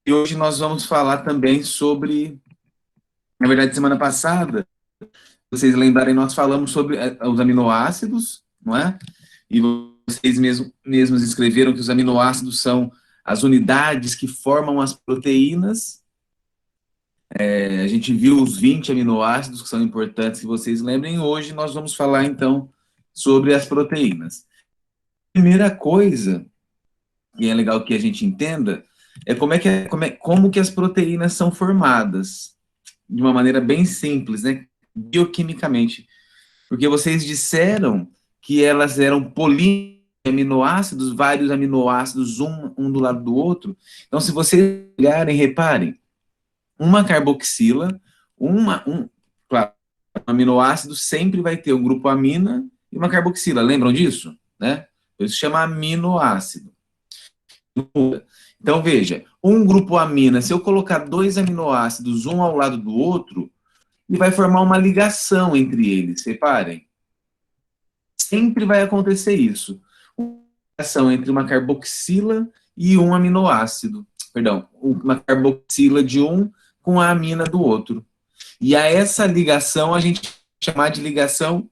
E hoje nós vamos falar também sobre, na verdade, semana passada, vocês lembrarem, nós falamos sobre os aminoácidos, não é? E vocês mesmos escreveram que os aminoácidos são as unidades que formam as proteínas. A gente viu os 20 aminoácidos que são importantes, que vocês lembrem. Hoje nós vamos falar, então, sobre as proteínas. Primeira coisa, e é legal que a gente entenda, é como que as proteínas são formadas, de uma maneira bem simples, né? Bioquimicamente. Porque vocês disseram que elas eram poliaminoácidos, vários aminoácidos, um do lado do outro. Então, se vocês olharem, reparem, uma carboxila, claro, um aminoácido sempre vai ter um grupo amina e uma carboxila. Lembram disso? Né? Por isso chama aminoácido. Então, veja, um grupo amina, se eu colocar dois aminoácidos um ao lado do outro, ele vai formar uma ligação entre eles, reparem. Sempre vai acontecer isso. Uma ligação entre uma carboxila e um aminoácido. Perdão, uma carboxila de um com a amina do outro. E a essa ligação a gente chamar de ligação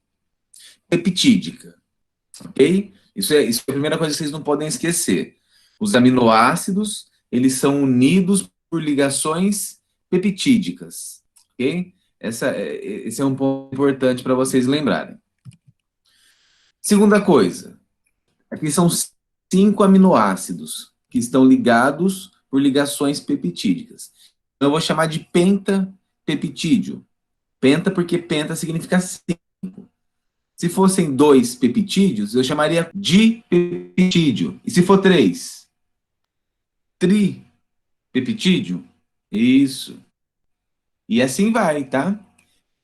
peptídica. Ok? Isso é a primeira coisa que vocês não podem esquecer. Os aminoácidos, eles são unidos por ligações peptídicas. Ok? Esse é um ponto importante para vocês lembrarem. Segunda coisa, aqui são 5 aminoácidos que estão ligados por ligações peptídicas. Então, eu vou chamar de pentapeptídeo. Penta porque penta significa 5. Se fossem 2 peptídeos, eu chamaria dipeptídeo. E se for 3? Tripeptídeo? Isso. E assim vai, tá?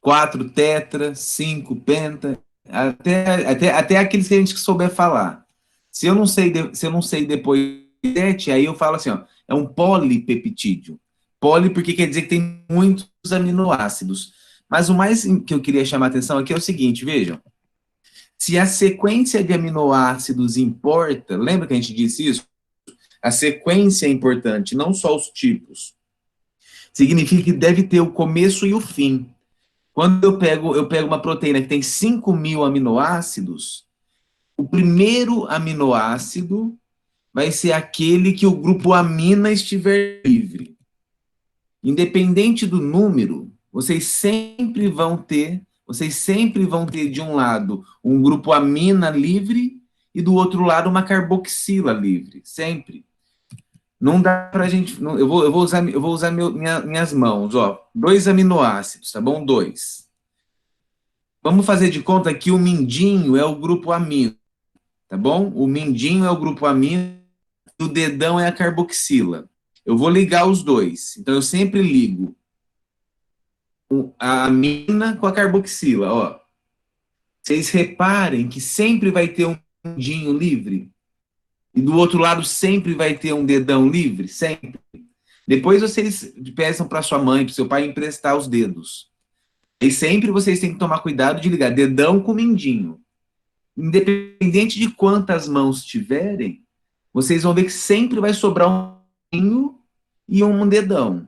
4 tetra, 5 penta, até aqueles que a gente souber falar. Se eu não sei depois 7, aí eu falo assim, ó, é um polipeptídeo. Poli porque quer dizer que tem muitos aminoácidos. Mas o mais que eu queria chamar a atenção aqui é o seguinte, vejam. Se a sequência de aminoácidos importa, lembra que a gente disse isso? A sequência é importante, não só os tipos. Significa que deve ter o começo e o fim. Quando eu pego uma proteína que tem 5.000 aminoácidos, o primeiro aminoácido vai ser aquele que o grupo amina estiver livre. Independente do número, vocês sempre vão ter de um lado um grupo amina livre e do outro lado uma carboxila livre, sempre. Não dá pra gente, eu vou usar minhas mãos, ó, 2 aminoácidos, tá bom? 2. Vamos fazer de conta que o mindinho é o grupo amino, tá bom? O mindinho é o grupo amino, o dedão é a carboxila. Eu vou ligar os dois. Então eu sempre ligo a amina com a carboxila, ó. Vocês reparem que sempre vai ter um mindinho livre e do outro lado sempre vai ter um dedão livre, sempre. Depois vocês peçam para sua mãe, para seu pai emprestar os dedos. E sempre vocês têm que tomar cuidado de ligar dedão com mindinho. Independente de quantas mãos tiverem, vocês vão ver que sempre vai sobrar um mindinho e um dedão.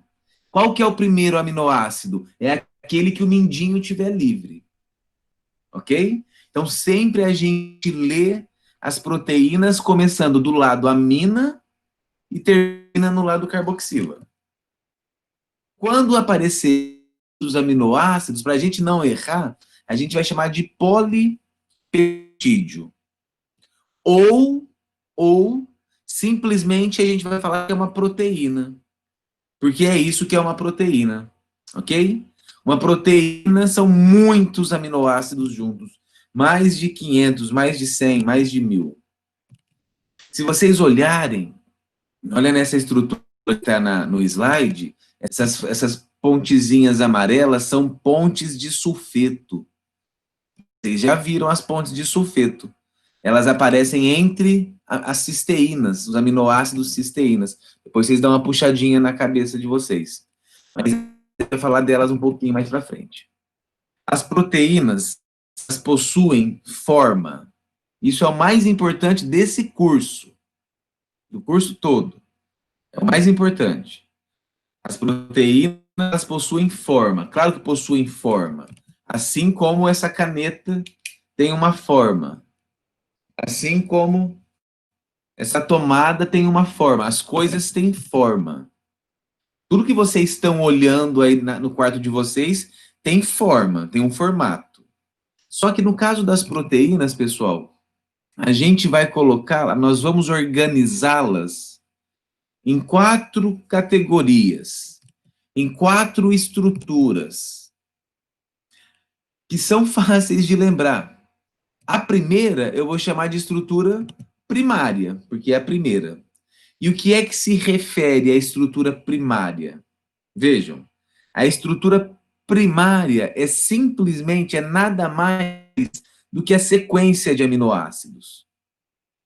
Qual que é o primeiro aminoácido? É aquele que o mindinho tiver livre. Ok? Então, sempre a gente lê as proteínas começando do lado amina e termina no lado carboxila. Quando aparecer os aminoácidos, para a gente não errar, a gente vai chamar de polipeptídeo. Ou simplesmente a gente vai falar que é uma proteína. Porque é isso que é uma proteína. Ok? Uma proteína são muitos aminoácidos juntos. Mais de 500, mais de 100, mais de 1.000. Se vocês olharem, olha nessa estrutura que está no slide, essas pontezinhas amarelas são pontes de sulfeto. Vocês já viram as pontes de sulfeto. Elas aparecem entre as cisteínas, os aminoácidos cisteínas. Depois vocês dão uma puxadinha na cabeça de vocês. Mas eu vou falar delas um pouquinho mais para frente. As proteínas possuem forma. Isso é o mais importante desse curso. Do curso todo. É o mais importante. As proteínas elas possuem forma. Claro que possuem forma. Assim como essa caneta tem uma forma. Assim como essa tomada tem uma forma. As coisas têm forma. Tudo que vocês estão olhando aí no quarto de vocês tem forma, tem um formato. Só que no caso das proteínas, pessoal, a gente vai colocá-las, nós vamos organizá-las em 4 categorias, em 4 estruturas, que são fáceis de lembrar. A primeira eu vou chamar de estrutura primária, porque é a primeira. E o que é que se refere à estrutura primária? Vejam, a estrutura primária é simplesmente, é nada mais do que a sequência de aminoácidos.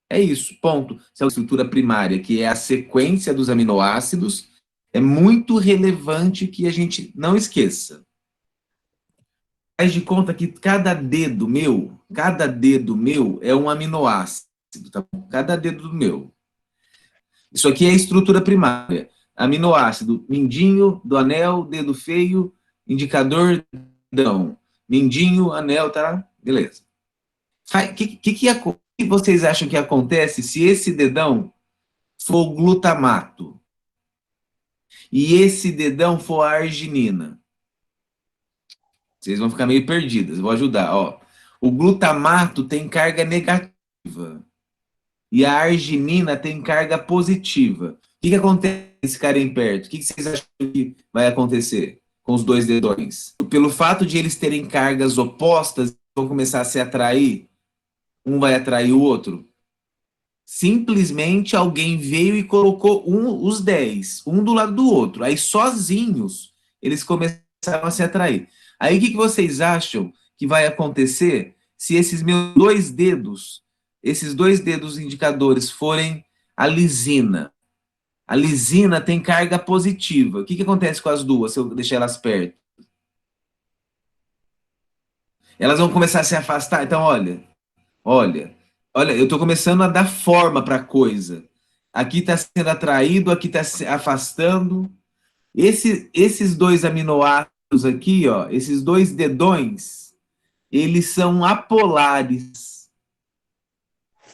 É isso, ponto. Essa é a estrutura primária, que é a sequência dos aminoácidos, é muito relevante que a gente não esqueça. Faz de conta que cada dedo meu é um aminoácido, tá bom? Cada dedo meu. Isso aqui é a estrutura primária. Aminoácido, mindinho, do anel, dedo feio, indicador, dedão. Mindinho, anel, tá? Beleza. O que vocês acham que acontece se esse dedão for o glutamato e esse dedão for a arginina? Vocês vão ficar meio perdidas, vou ajudar. Ó. O glutamato tem carga negativa e a arginina tem carga positiva. O que acontece se ficarem perto? O que vocês acham que vai acontecer com os dois dedões? Pelo fato de eles terem cargas opostas, vão começar a se atrair, um vai atrair o outro. Simplesmente alguém veio e colocou os 10, um do lado do outro. Aí sozinhos eles começaram a se atrair. Aí o que vocês acham que vai acontecer se esses meus dois dedos, esses dois dedos indicadores forem a lisina? A lisina tem carga positiva. O que acontece com as duas se eu deixar elas perto? Elas vão começar a se afastar. Então, olha, eu estou começando a dar forma para a coisa. Aqui está sendo atraído, aqui está se afastando. Esses dois aminoácidos aqui, ó, esses dois dedões, eles são apolares.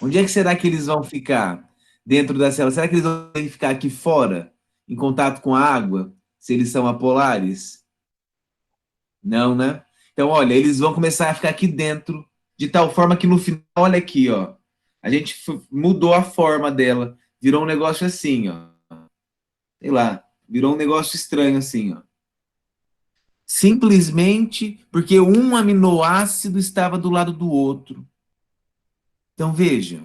Onde é que será que eles vão ficar? Dentro da célula? Será que eles vão ficar aqui fora, em contato com a água, se eles são apolares? Não, né? Então, olha, eles vão começar a ficar aqui dentro, de tal forma que no final, olha aqui, ó, a gente mudou a forma dela, virou um negócio assim, ó. Sei lá, virou um negócio estranho assim, ó. Simplesmente porque um aminoácido estava do lado do outro. Então, veja,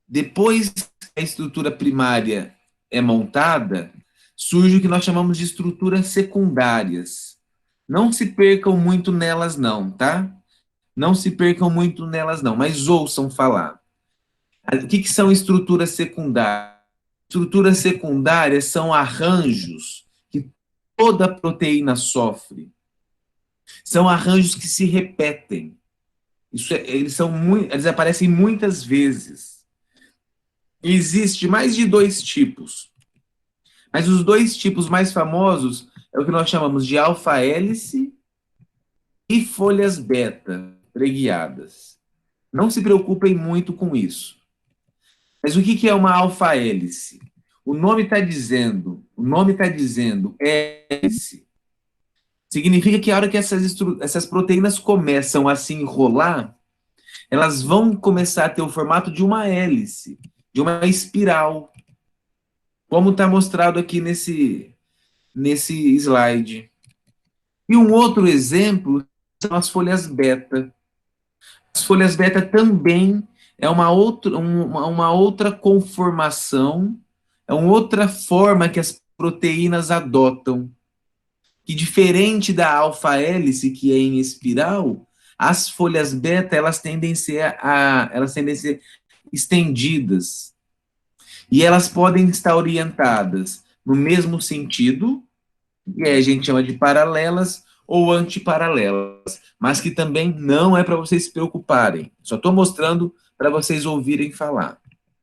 depois que a estrutura primária é montada, surge o que nós chamamos de estruturas secundárias. Não se percam muito nelas, não, tá? Não se percam muito nelas, não, mas ouçam falar. O que são estruturas secundárias? Estruturas secundárias são arranjos que toda proteína sofre. São arranjos que se repetem. Eles aparecem muitas vezes. Existe mais de 2 tipos. Mas os 2 tipos mais famosos é o que nós chamamos de alfa-hélice e folhas beta preguiadas. Não se preocupem muito com isso. Mas o que é uma alfa-hélice? O nome está dizendo hélice. Significa que a hora que essas proteínas começam a se enrolar, elas vão começar a ter o formato de uma hélice, de uma espiral, como está mostrado aqui nesse slide. E um outro exemplo são as folhas beta. As folhas beta também é uma outra conformação, é uma outra forma que as proteínas adotam, que diferente da alfa-hélice, que é em espiral, as folhas beta elas tendem a ser estendidas. E elas podem estar orientadas no mesmo sentido, que a gente chama de paralelas ou antiparalelas, mas que também não é para vocês se preocuparem. Só estou mostrando para vocês ouvirem falar.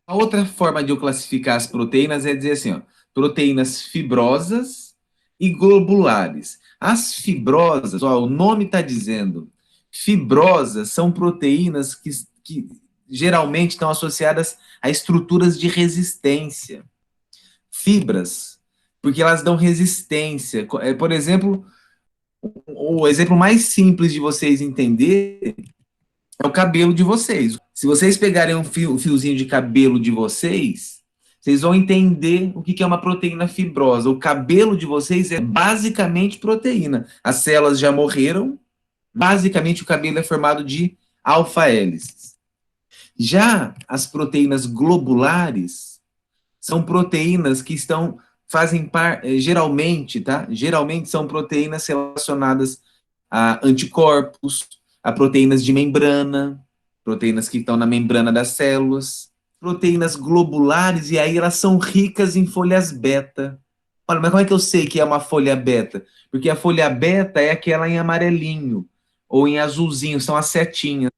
A outra forma de eu classificar as proteínas é dizer assim, ó, proteínas fibrosas e globulares. As fibrosas, ó, o nome está dizendo, fibrosas são proteínas que geralmente estão associadas a estruturas de resistência. Fibras, porque elas dão resistência. Por exemplo, o exemplo mais simples de vocês entenderem é o cabelo de vocês. Se vocês pegarem um fiozinho de cabelo de vocês, vocês vão entender o que é uma proteína fibrosa. O cabelo de vocês é basicamente proteína. As células já morreram. Basicamente, o cabelo é formado de alfa-hélices. Já as proteínas globulares são proteínas que fazem parte, geralmente, tá? Geralmente são proteínas relacionadas a anticorpos, a proteínas de membrana, proteínas que estão na membrana das células, proteínas globulares, e aí elas são ricas em folhas beta. Olha, mas como é que eu sei que é uma folha beta? Porque a folha beta é aquela em amarelinho, ou em azulzinho, são as setinhas.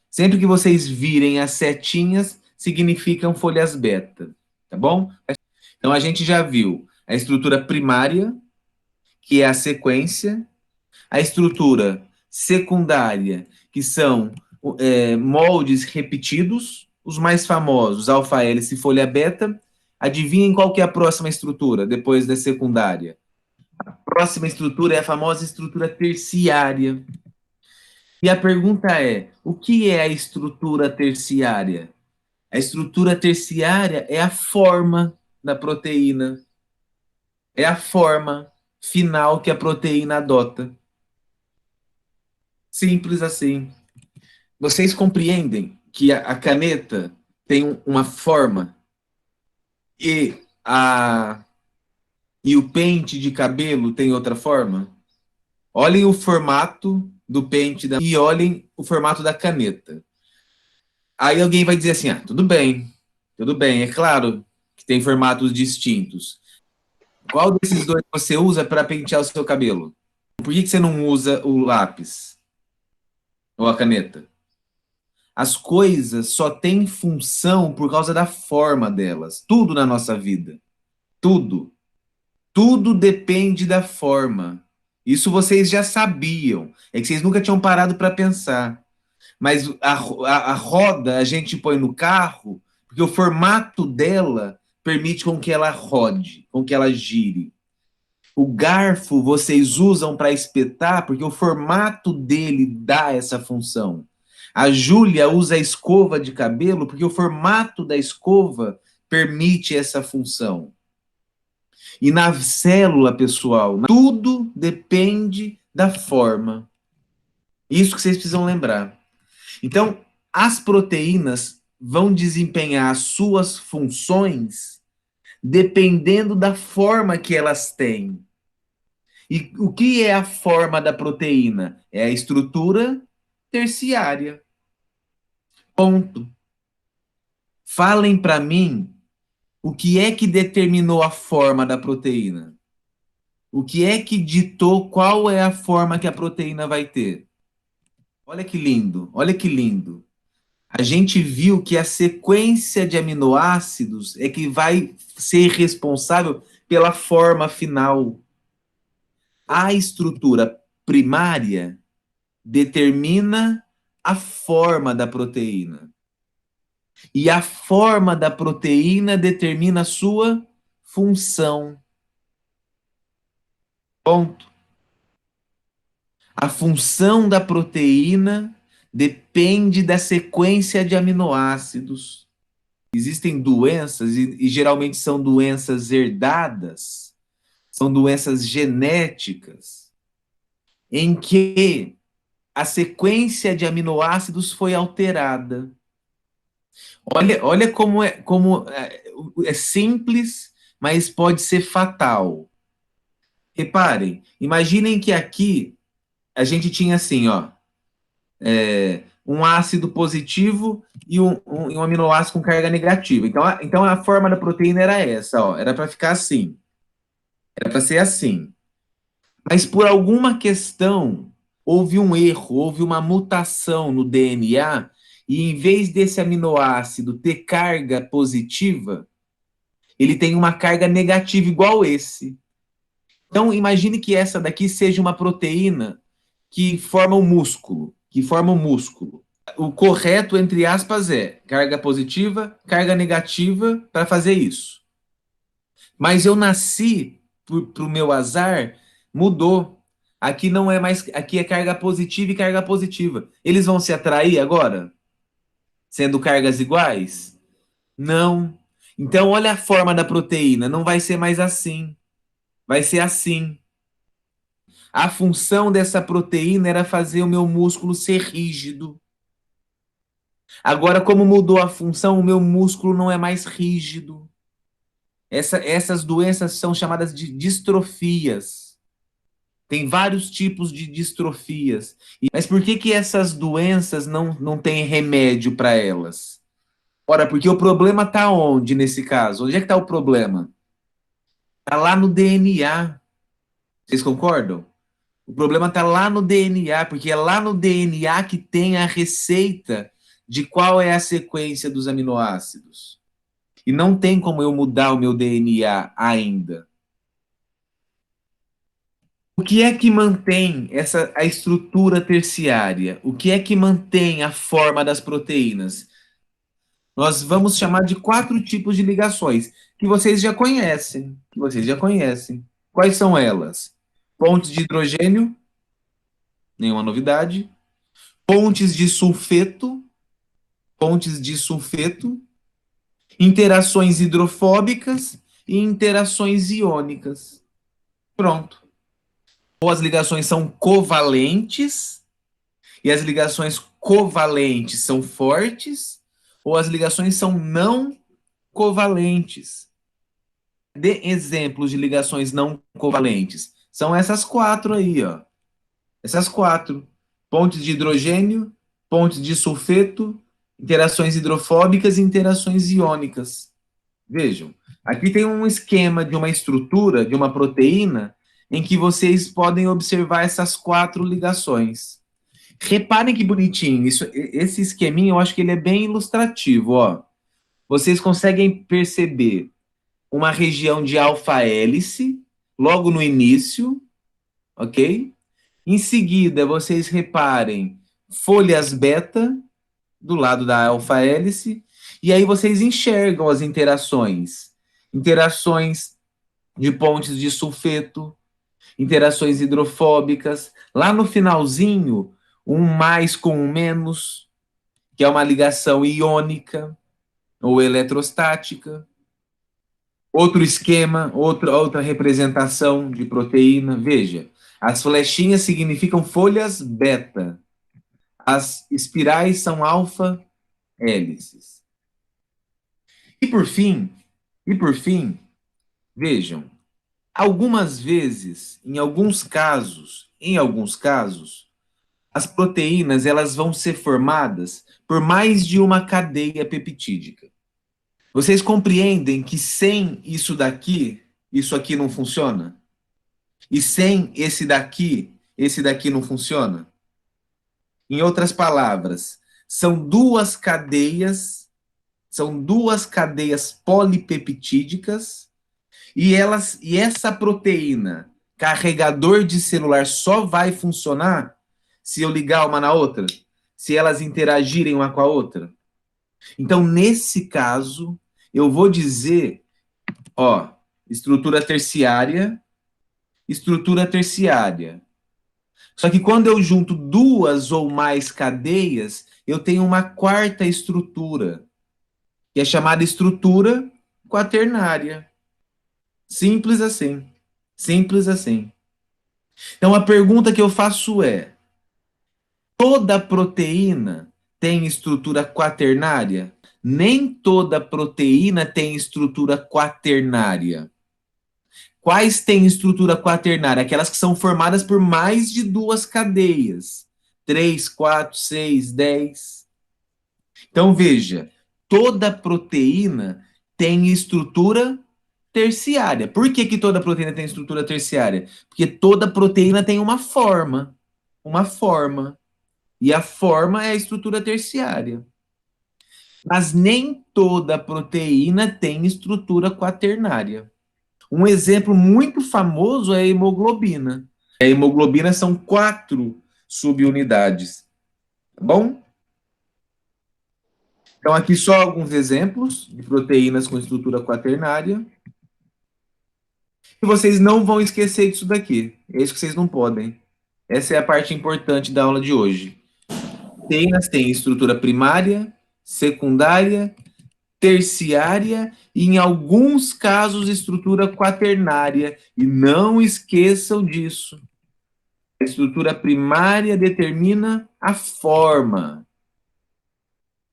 Sempre que vocês virem as setinhas, significam folhas beta, tá bom? Então a gente já viu a estrutura primária, que é a sequência, a estrutura secundária, que são moldes repetidos, os mais famosos, alfa-hélice e folha beta. Adivinhem qual que é a próxima estrutura, depois da secundária? A próxima estrutura é a famosa estrutura terciária. E a pergunta é, o que é a estrutura terciária? A estrutura terciária é a forma da proteína. É a forma final que a proteína adota. Simples assim. Vocês compreendem que a caneta tem uma forma e, e o pente de cabelo tem outra forma? Olhem o formato do pente e olhem o formato da caneta. Aí alguém vai dizer assim, tudo bem, é claro que tem formatos distintos. Qual desses dois você usa para pentear o seu cabelo? Por que você não usa o lápis ou a caneta? As coisas só têm função por causa da forma delas. Tudo na nossa vida. Tudo. Tudo depende da forma. Isso vocês já sabiam. É que vocês nunca tinham parado para pensar. Mas a roda a gente põe no carro porque o formato dela permite com que ela rode, com que ela gire. O garfo vocês usam para espetar porque o formato dele dá essa função. A Júlia usa a escova de cabelo porque o formato da escova permite essa função. E na célula, pessoal, tudo depende da forma. Isso que vocês precisam lembrar. Então, as proteínas vão desempenhar as suas funções dependendo da forma que elas têm. E o que é a forma da proteína? É a estrutura terciária. Ponto. Falem para mim o que é que determinou a forma da proteína. O que é que ditou qual é a forma que a proteína vai ter? Olha que lindo, olha que lindo. A gente viu que a sequência de aminoácidos é que vai ser responsável pela forma final. A estrutura primária determina a forma da proteína. E a forma da proteína determina a sua função. Ponto. A função da proteína depende da sequência de aminoácidos. Existem doenças, e geralmente são doenças herdadas, são doenças genéticas, em que a sequência de aminoácidos foi alterada. Olha como é simples, mas pode ser fatal. Reparem, imaginem que aqui a gente tinha assim, ó, um ácido positivo e um aminoácido com carga negativa. Então a forma da proteína era essa, ó, era para ficar assim, era para ser assim. Mas por alguma questão houve um erro, houve uma mutação no DNA e em vez desse aminoácido ter carga positiva, ele tem uma carga negativa igual esse. Então, imagine que essa daqui seja uma proteína que forma o músculo, O correto, entre aspas, é carga positiva, carga negativa para fazer isso. Mas eu nasci, pro meu azar, mudou. Aqui não é mais, aqui é carga positiva e carga positiva. Eles vão se atrair agora, sendo cargas iguais? Não. Então, olha a forma da proteína, não vai ser mais assim, vai ser assim. A função dessa proteína era fazer o meu músculo ser rígido. Agora, como mudou a função, o meu músculo não é mais rígido. Essas doenças são chamadas de distrofias. Tem vários tipos de distrofias. Mas por que que essas doenças não têm remédio para elas? Ora, porque o problema está onde nesse caso? Onde é que está o problema? Está lá no DNA. Vocês concordam? O problema está lá no DNA, porque é lá no DNA que tem a receita de qual é a sequência dos aminoácidos. E não tem como eu mudar o meu DNA ainda. O que é que mantém a estrutura terciária? O que é que mantém a forma das proteínas? Nós vamos chamar de 4 tipos de ligações, que vocês já conhecem. Quais são elas? Pontes de hidrogênio, nenhuma novidade. Pontes de sulfeto, interações hidrofóbicas e interações iônicas. Pronto. Ou as ligações são covalentes, e as ligações covalentes são fortes, ou as ligações são não covalentes. Dê exemplos de ligações não covalentes. São essas 4 aí, ó. Essas 4. Pontes de hidrogênio, pontes de sulfeto, interações hidrofóbicas e interações iônicas. Vejam, aqui tem um esquema de uma estrutura, de uma proteína, em que vocês podem observar essas 4 ligações. Reparem que bonitinho, esse esqueminha eu acho que ele é bem ilustrativo, ó. Vocês conseguem perceber uma região de alfa-hélice, logo no início, ok? Em seguida, vocês reparem folhas beta, do lado da alfa-hélice, e aí vocês enxergam as interações. Interações de pontes de sulfeto, interações hidrofóbicas. Lá no finalzinho, um mais com um menos, que é uma ligação iônica ou eletrostática. Outro esquema, outra representação de proteína. Veja, as flechinhas significam folhas beta. As espirais são alfa-hélices. E por fim, vejam, algumas vezes, em alguns casos, as proteínas elas vão ser formadas por mais de uma cadeia peptídica. Vocês compreendem que sem isso aqui não funciona? E sem esse daqui não funciona? Em outras palavras, são duas cadeias polipeptídicas e essa proteína carregador de celular só vai funcionar se eu ligar uma na outra, se elas interagirem uma com a outra. Então, nesse caso, eu vou dizer, ó, estrutura terciária. Só que quando eu junto 2 ou mais cadeias, eu tenho uma quarta estrutura, que é chamada estrutura quaternária. Simples assim. Simples assim. Então a pergunta que eu faço é: toda proteína tem estrutura quaternária? Nem toda proteína tem estrutura quaternária. Quais têm estrutura quaternária? Aquelas que são formadas por mais de 2 cadeias. 3, 4, 6, 10. Então veja, toda proteína tem estrutura terciária. Por que toda proteína tem estrutura terciária? Porque toda proteína tem uma forma. Uma forma. E a forma é a estrutura terciária. Mas nem toda proteína tem estrutura quaternária. Um exemplo muito famoso é a hemoglobina. A hemoglobina são 4 subunidades, tá bom? Então, aqui só alguns exemplos de proteínas com estrutura quaternária. E vocês não vão esquecer disso daqui. É isso que vocês não podem. Essa é a parte importante da aula de hoje. Proteínas têm estrutura primária, secundária, terciária e, em alguns casos, estrutura quaternária. E não esqueçam disso. A estrutura primária determina a forma.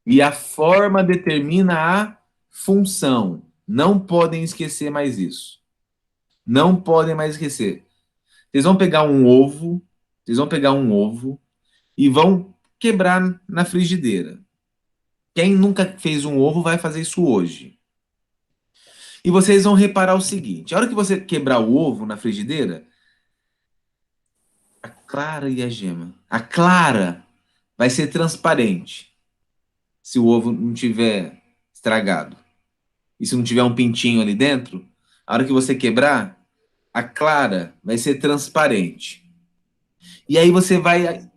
E a forma determina a função. Não podem esquecer mais isso. Não podem mais esquecer. Vocês vão pegar um ovo, e vão quebrar na frigideira. Quem nunca fez um ovo vai fazer isso hoje. E vocês vão reparar o seguinte: a hora que você quebrar o ovo na frigideira, a clara e a gema. A clara vai ser transparente, se o ovo não tiver estragado. E se não tiver um pintinho ali dentro, a hora que você quebrar, a clara vai ser transparente. E aí você vai,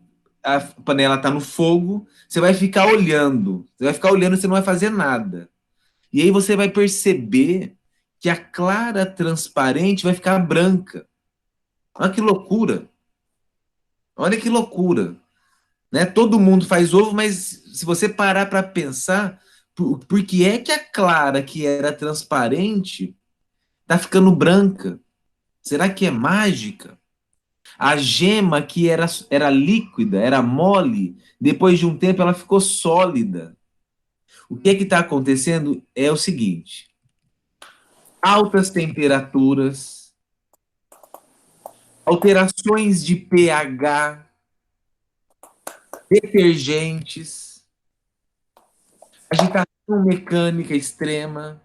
a panela está no fogo, você vai ficar olhando. Você vai ficar olhando e você não vai fazer nada. E aí você vai perceber que a clara transparente vai ficar branca. Olha que loucura. Olha que loucura. Né? Todo mundo faz ovo, mas se você parar para pensar, por que é que a clara que era transparente está ficando branca? Será que é mágica? A gema que era líquida, era mole, depois de um tempo ela ficou sólida. O que é que está acontecendo é o seguinte: altas temperaturas, alterações de pH, detergentes, agitação mecânica extrema.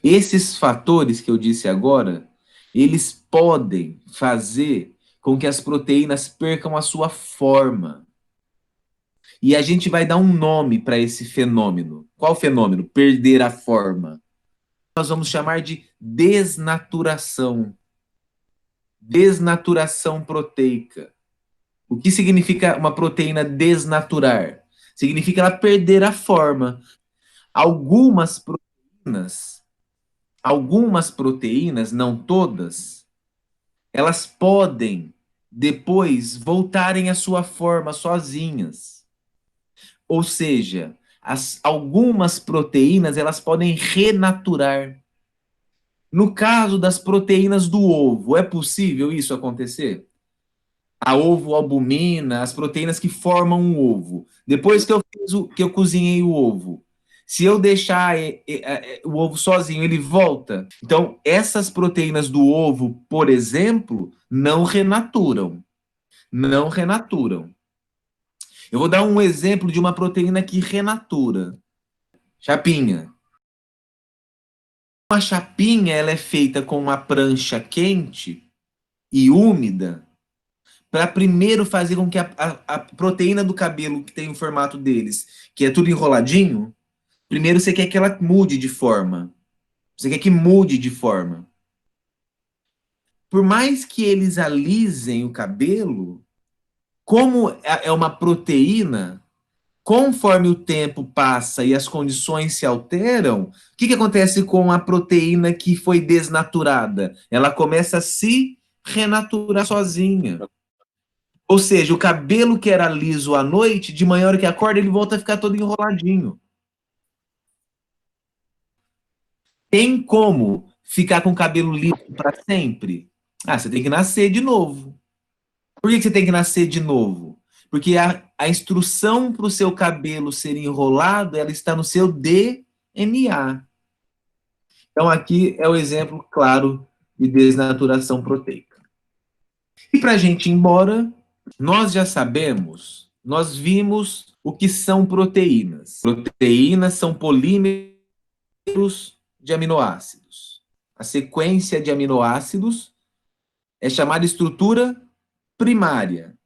Esses fatores que eu disse agora, eles podem fazer com que as proteínas percam a sua forma. E a gente vai dar um nome para esse fenômeno. Qual fenômeno? Perder a forma. Nós vamos chamar de desnaturação. Desnaturação proteica. O que significa uma proteína desnaturar? Significa ela perder a forma. Algumas proteínas, não todas, elas podem depois voltarem à sua forma sozinhas. Ou seja, algumas proteínas elas podem renaturar. No caso das proteínas do ovo, é possível isso acontecer? A ovo-albumina, as proteínas que formam o ovo. Depois que eu cozinhei o ovo, se eu deixar o ovo sozinho, ele volta. Então, essas proteínas do ovo, por exemplo, não renaturam. Não renaturam. Eu vou dar um exemplo de uma proteína que renatura. Chapinha. Uma chapinha ela é feita com uma prancha quente e úmida para primeiro fazer com que a proteína do cabelo que tem o formato deles, que é tudo enroladinho, primeiro você quer que ela mude de forma. Você quer que mude de forma. Por mais que eles alisem o cabelo, como é uma proteína, conforme o tempo passa e as condições se alteram, o que acontece com a proteína que foi desnaturada? Ela começa a se renaturar sozinha. Ou seja, o cabelo que era liso à noite, de manhã, hora que acorda, ele volta a ficar todo enroladinho. Tem como ficar com o cabelo liso para sempre? Ah, você tem que nascer de novo. Por que você tem que nascer de novo? Porque a instrução para o seu cabelo ser enrolado, ela está no seu DNA. Então, aqui é o exemplo claro de desnaturação proteica. E para a gente ir embora, nós já sabemos, nós vimos o que são proteínas. Proteínas são polímeros de aminoácidos. A sequência de aminoácidos é chamada estrutura primária.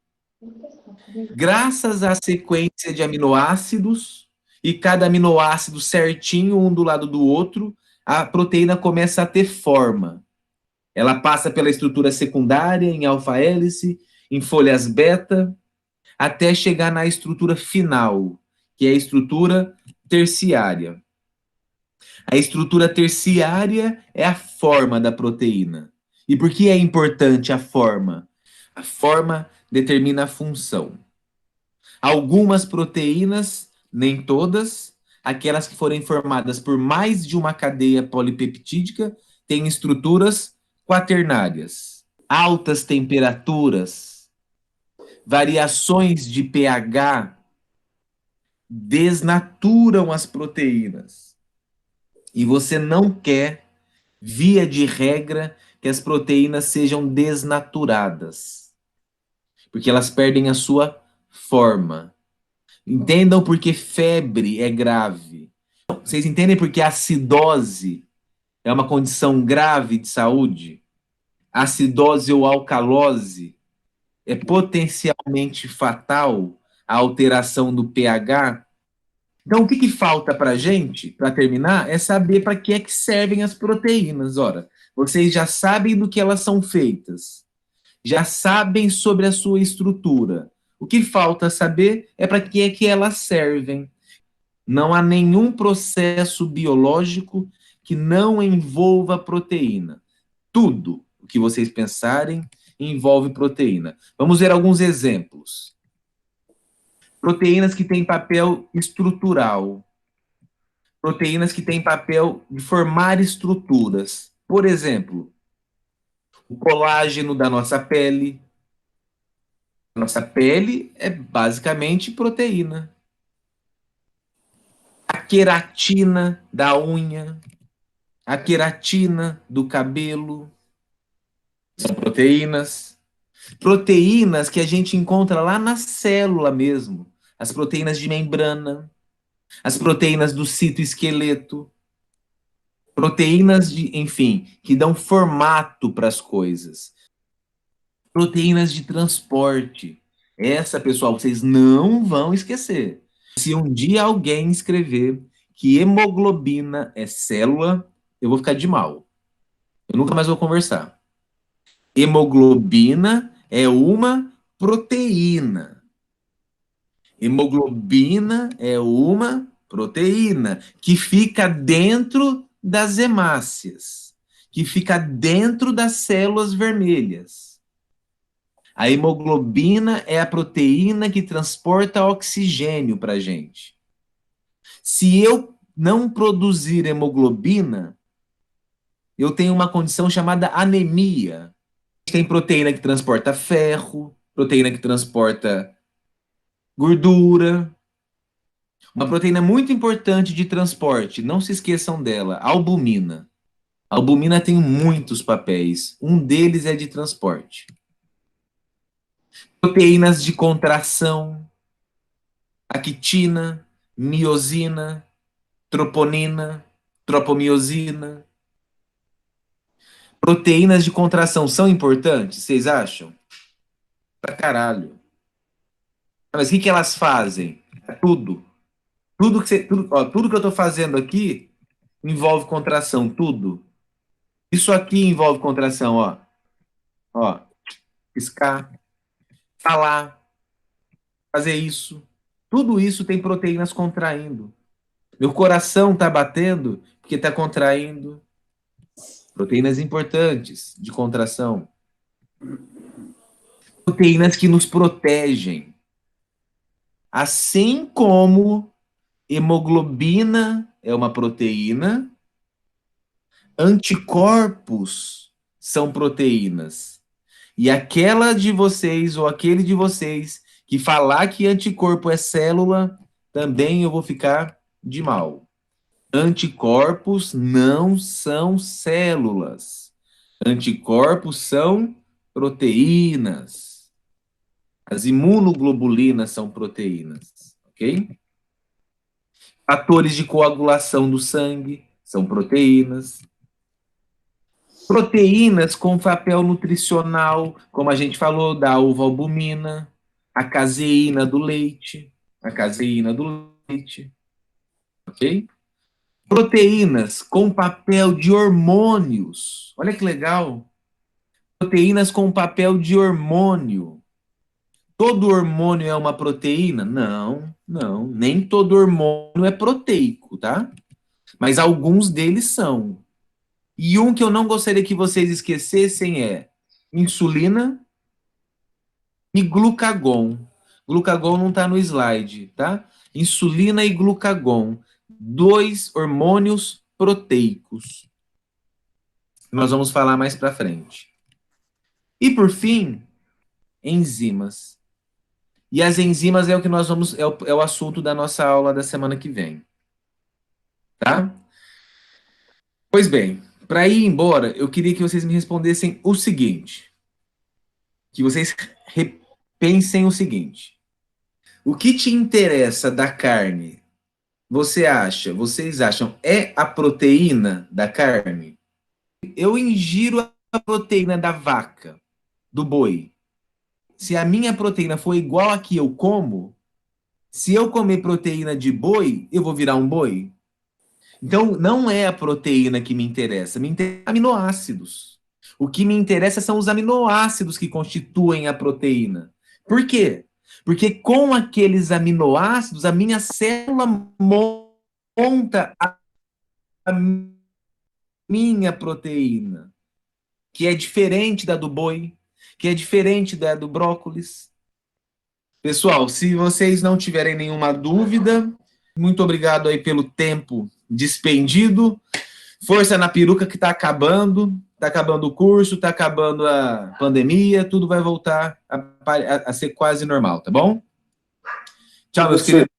Graças à sequência de aminoácidos, e cada aminoácido certinho um do lado do outro, a proteína começa a ter forma. Ela passa pela estrutura secundária, em alfa-hélice, em folhas beta, até chegar na estrutura final, que é a estrutura terciária. A estrutura terciária é a forma da proteína. E por que é importante a forma? A forma determina a função. Algumas proteínas, nem todas, aquelas que forem formadas por mais de uma cadeia polipeptídica, têm estruturas quaternárias. Altas temperaturas, variações de pH desnaturam as proteínas. E você não quer, via de regra, que as proteínas sejam desnaturadas, porque elas perdem a sua forma. Entendam porque febre é grave. Vocês entendem porque acidose é uma condição grave de saúde? Acidose ou alcalose é potencialmente fatal, a alteração do pH. Então, o que, que falta para a gente, para terminar, é saber para que é que servem as proteínas. Ora, vocês já sabem do que elas são feitas, já sabem sobre a sua estrutura. O que falta saber é para que é que elas servem. Não há nenhum processo biológico que não envolva proteína. Tudo o que vocês pensarem envolve proteína. Vamos ver alguns exemplos. Proteínas que têm papel estrutural. Proteínas que têm papel de formar estruturas. Por exemplo, o colágeno da nossa pele. Nossa pele é basicamente proteína. A queratina da unha, a queratina do cabelo, são proteínas. Proteínas que a gente encontra lá na célula mesmo. As proteínas de membrana, as proteínas do citoesqueleto, proteínas de, enfim, que dão formato para as coisas. Proteínas de transporte. Essa, pessoal, vocês não vão esquecer. Se um dia alguém escrever que hemoglobina é célula, eu vou ficar de mal. Eu nunca mais vou conversar. Hemoglobina é uma proteína. Hemoglobina é uma proteína que fica dentro das hemácias, que fica dentro das células vermelhas. A hemoglobina é a proteína que transporta oxigênio para a gente. Se eu não produzir hemoglobina, eu tenho uma condição chamada anemia. Tem proteína que transporta ferro, proteína que transporta gordura. Uma proteína muito importante de transporte, não se esqueçam dela, albumina. A albumina tem muitos papéis, um deles é de transporte. Proteínas de contração, actina, miosina, troponina, tropomiosina. Proteínas de contração são importantes, vocês acham? Pra caralho. Mas o que, que elas fazem? É tudo. Tudo que eu estou fazendo aqui envolve contração, tudo. Isso aqui envolve contração, ó. Ó, piscar, falar, fazer isso. Tudo isso tem proteínas contraindo. Meu coração está batendo porque está contraindo. Proteínas importantes de contração. Proteínas que nos protegem. Assim como hemoglobina é uma proteína, anticorpos são proteínas. E aquela de vocês ou aquele de vocês que falar que anticorpo é célula, também eu vou ficar de mal. Anticorpos não são células. Anticorpos são proteínas. As imunoglobulinas são proteínas, ok? Fatores de coagulação do sangue são proteínas. Proteínas com papel nutricional, como a gente falou, da uvalbumina, a caseína do leite, ok? Proteínas com papel de hormônios. Olha que legal. Proteínas com papel de hormônio. Todo hormônio é uma proteína? Não, não. Nem todo hormônio é proteico, tá? Mas alguns deles são. E um que eu não gostaria que vocês esquecessem é insulina e glucagon. Glucagon não está no slide, tá? Insulina e glucagon. Dois hormônios proteicos. Nós vamos falar mais para frente. E por fim, enzimas. E as enzimas é o que nós vamos é o assunto da nossa aula da semana que vem, tá? Pois bem, para ir embora, eu queria que vocês me respondessem o seguinte, que vocês repensem o seguinte: o que te interessa da carne? Vocês acham, é a proteína da carne? Eu ingiro a proteína da vaca, do boi. Se a minha proteína for igual a que eu como, se eu comer proteína de boi, eu vou virar um boi? Então, não é a proteína que me interessa, me interessa aminoácidos. O que me interessa são os aminoácidos que constituem a proteína. Por quê? Porque com aqueles aminoácidos, a minha célula monta a minha proteína, que é diferente da do boi, que é diferente da do brócolis. Pessoal, se vocês não tiverem nenhuma dúvida, muito obrigado aí pelo tempo despendido. Força na peruca que tá acabando o curso, tá acabando a pandemia, tudo vai voltar a ser quase normal, tá bom? Tchau, meus queridos.